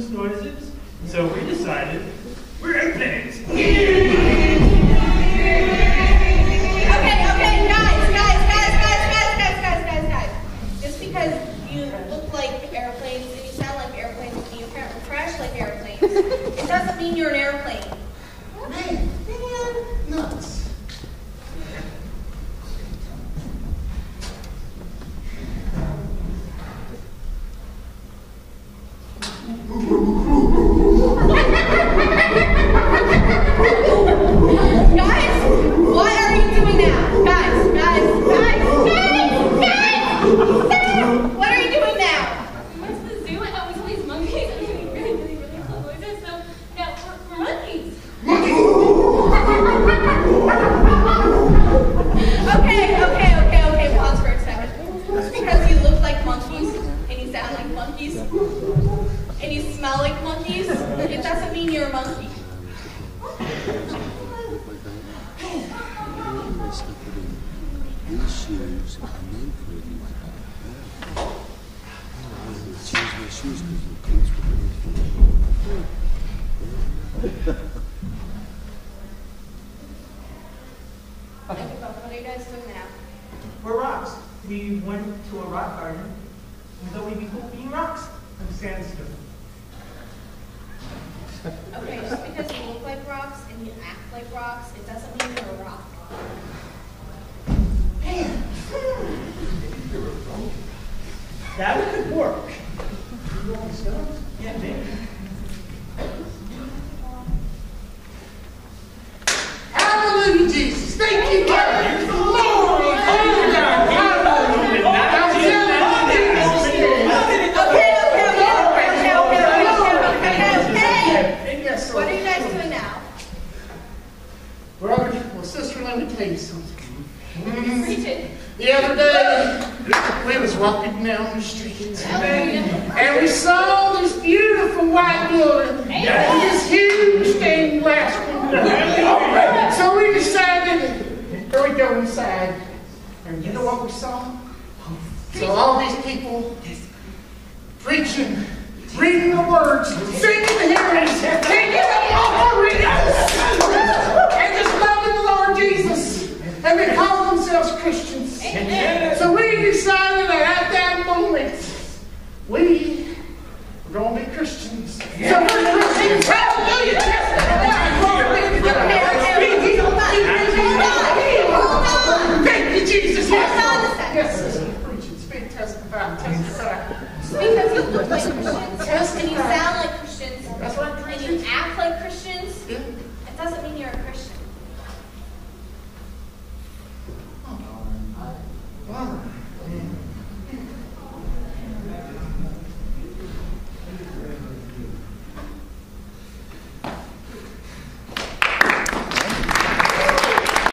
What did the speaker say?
monotonous noises. So we decided we're airplanes. Okay, guys. Just because you look like airplanes and you sound like airplanes and you apparently crash like airplanes, it doesn't mean you're an airplane. Man, nuts. Guys, what are you doing now? Guys! What are you doing now? We went to the zoo and we saw these monkeys and we really cool noises, so now we're monkeys. Okay, pause for a second. Just because you look like monkeys and you sound like monkeys and you smell like monkeys, it doesn't mean you're a monkey. These shoes and then put it in my bag. Choose my shoes because the clothes were Okay, but what are you guys doing now? We're rocks. We went to a rock garden. We thought we'd be cool being rocks and sandstone. Okay, just because you look like rocks and you act like rocks, it doesn't mean you're a rock. That could work. Yeah, maybe. Hallelujah, Jesus. Thank you, God. Glory. Okay. What are you guys doing now? Brother, well, sister, let me tell you something. Preaching. The other day, we was walking down the street, and we saw this beautiful white building with this huge stained glass window. So we decided, here we go inside, and you know what we saw? So all these people preaching, reading the words, singing the hymns, singing the offerings, and just loving the Lord Jesus. And they call themselves Christians. Amen. So we decided that at that moment, we were going to be Christians. So